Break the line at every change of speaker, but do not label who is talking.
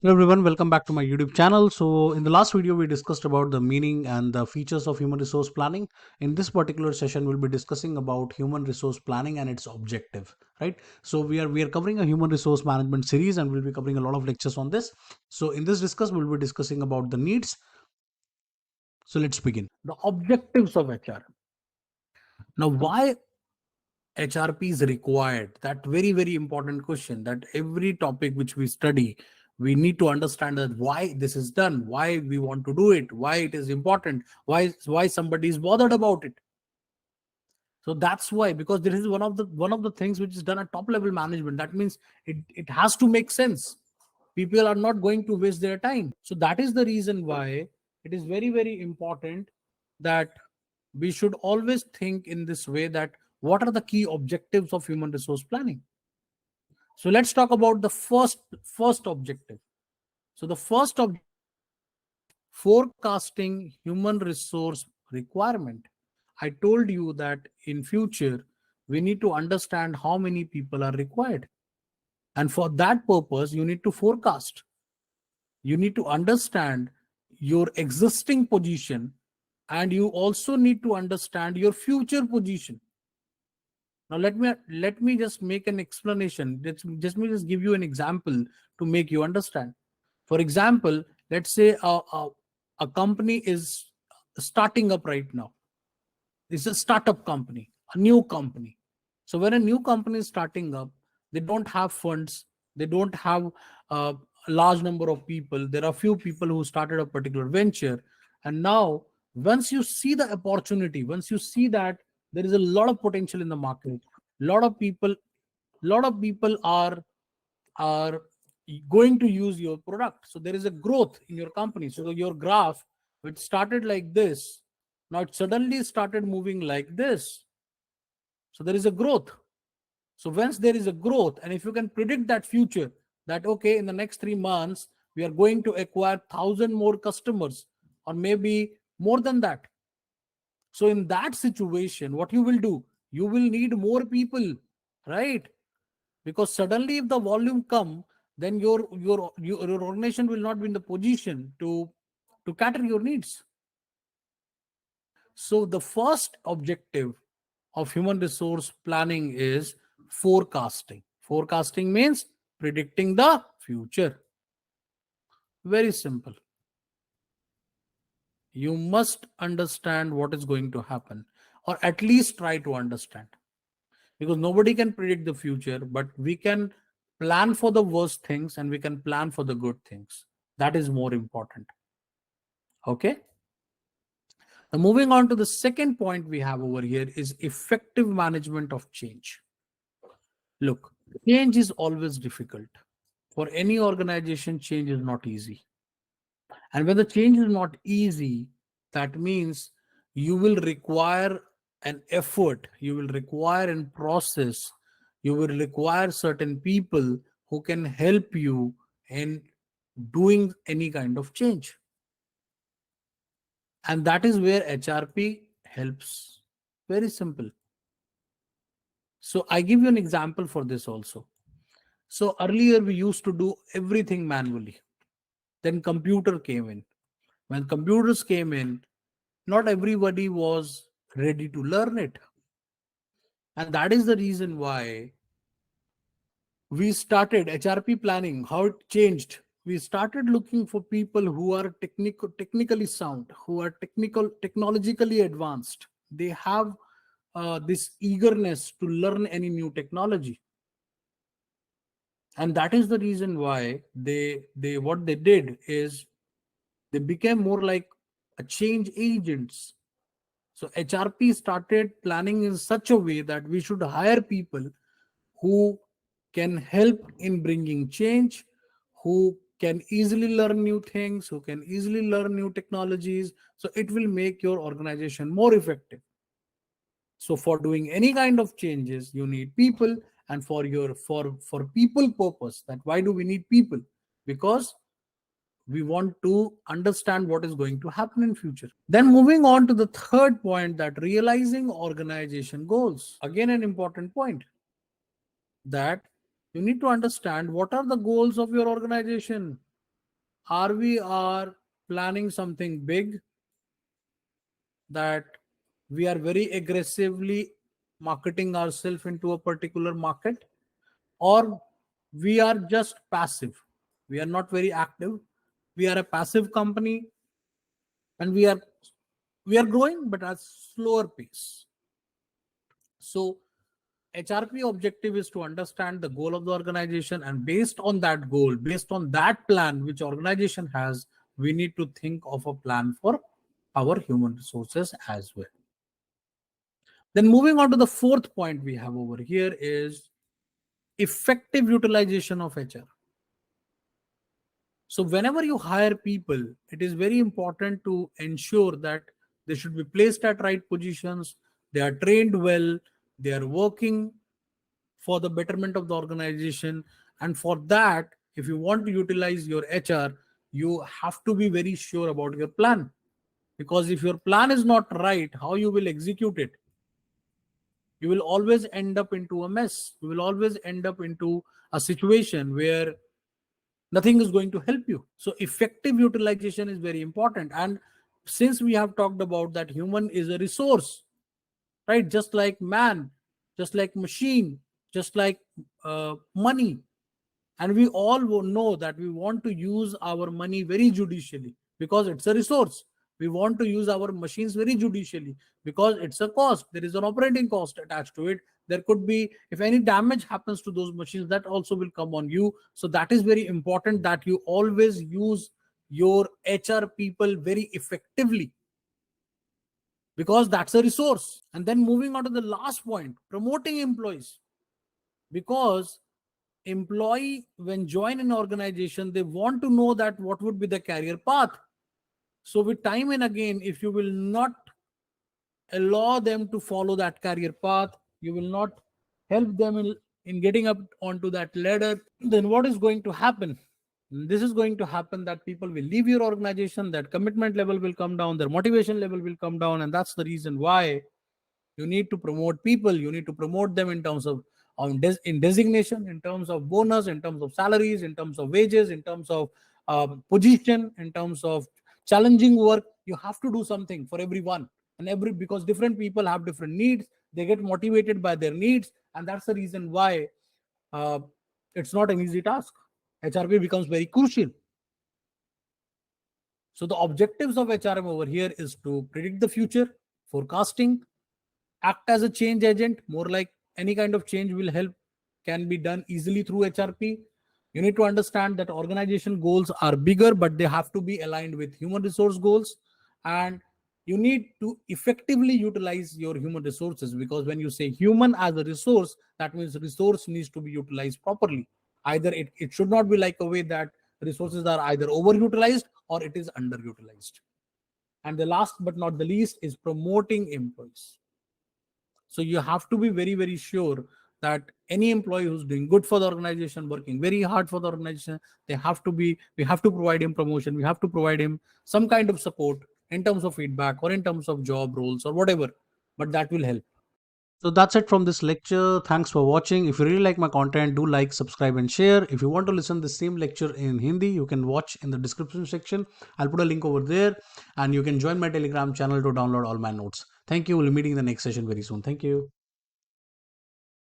Hello everyone, welcome back to my YouTube channel. So in the last video we discussed about the meaning and the features of human resource planning. In this particular session we'll be discussing about human resource planning and its objective, right? So we are covering a human resource management series and we'll be covering a lot of lectures on this. So in this discuss we'll be discussing about the needs. So let's begin. The objectives of HR. Now why HRP is required? That very important question that every topic which we study, we need to understand that why this is done, why we want to do it, why it is important, why somebody is bothered about it. So that's why, because this is one of the things which is done at top level management. That means it has to make sense. People are not going to waste their time. So that is the reason why it is very important that we should always think in this way, that what are the key objectives of human resource planning. So let's talk about the first objective. So the first objective, forecasting human resource requirement. I told you that in future we need to understand how many people are required, and for that purpose you need to forecast. You need to understand your existing position, and you also need to understand your future position. Now let me just make an explanation. Let me just give you an example to make you understand. For example, let's say a company is starting up right now. It's a startup company, a new company. So when a new company is starting up, they don't have funds, they don't have a large number of people. There are few people who started a particular venture, and now once you see the opportunity, once you see that there is a lot of potential in the market, lot of people, lot of people are going to use your product. So there is a growth in your company. So your graph, which started like this, now it suddenly started moving like this. So there is a growth. So once there is a growth, and if you can predict that future, that okay, in the next 3 months we are going to acquire 1,000 more customers, or maybe more than that. So in that situation, what you will do, you will need more people, right? Because suddenly if the volume come, then your organization will not be in the position to cater your needs. So the first objective of human resource planning is forecasting means predicting the future. Very simple. You must understand what is going to happen, or at least try to understand, because nobody can predict the future, but we can plan for the worst things and we can plan for the good things. That is more important. Okay. Now moving on to the second point we have over here is effective management of change. Look, change is always difficult. For any organization, change is not easy. And when the change is not easy, that means you will require an effort, you will require a process, you will require certain people who can help you in doing any kind of change. And that is where HRP helps. Very simple. So I give you an example for this also. So earlier we used to do everything manually. Then computer came in. When computers came in, not everybody was ready to learn it. And that is the reason why we started HRP planning, how it changed. We started looking for people who are technically sound, who are technologically advanced. They have this eagerness to learn any new technology. And that is the reason why they what they did is they became more like a change agents. So HRP started planning in such a way that we should hire people who can help in bringing change, who can easily learn new things, who can easily learn new technologies. So it will make your organization more effective. So for doing any kind of changes, you need people, and for people purpose, that why do we need people? Because we want to understand what is going to happen in future. Then moving on to the third point, that realizing organization goals. Again, an important point, that you need to understand what are the goals of your organization. Are we are planning something big, that we are very aggressively marketing ourselves into a particular market, or we are just passive, we are not very active, we are a passive company, and we are growing but at slower pace. So HRP objective is to understand the goal of the organization, and based on that goal, based on that plan which organization has, we need to think of a plan for our human resources as well. Then moving on to the fourth point we have over here is effective utilization of HR. So whenever you hire people, it is very important to ensure that they should be placed at right positions, they are trained well, they are working for the betterment of the organization. And for that, if you want to utilize your HR, you have to be very sure about your plan. Because if your plan is not right, how you will execute it? You will always end up into a mess. You will always end up into a situation where nothing is going to help you. So effective utilization is very important. And since we have talked about that human is a resource, right? Just like man, just like machine, just like money. And we all know that we want to use our money very judicially because it's a resource. We want to use our machines very judicially because it's a cost. There is an operating cost attached to it. There could be, if any damage happens to those machines, that also will come on you. So that is very important that you always use your HR people very effectively, because that's a resource. And then moving on to the last point, promoting employees. Because employee, when join an organization, they want to know that what would be the career path. So with time and again, if you will not allow them to follow that career path, you will not help them in getting up onto that ladder, then what is going to happen? This is going to happen that people will leave your organization, that commitment level will come down, their motivation level will come down. And that's the reason why you need to promote people. You need to promote them in terms of in designation, in terms of bonus, in terms of salaries, in terms of wages, in terms of position, in terms of challenging work. You have to do something for everyone, and because different people have different needs. They get motivated by their needs, and that's the reason why uh, it's not an easy task. HRP becomes very crucial. So the objectives of HRM over here is to predict the future, forecasting, act as a change agent, more like any kind of change will help, can be done easily through HRP. You need to understand that organization goals are bigger, but they have to be aligned with human resource goals. And you need to effectively utilize your human resources, because when you say human as a resource, that means resource needs to be utilized properly. Either it should not be like a way that resources are either overutilized or it is underutilized. And the last but not the least is promoting employees. So you have to be very, very sure that any employee who's doing good for the organization, working very hard for the organization, we have to provide him promotion. We have to provide him some kind of support in terms of feedback or in terms of job roles or whatever, but that will help. So that's it from this lecture. Thanks for watching. If you really like my content, do like, subscribe, and share. If you want to listen the same lecture in Hindi, you can watch in the description section. I'll put a link over there, and you can join my Telegram channel to download all my notes. Thank you. We'll be meeting in the next session very soon. Thank you.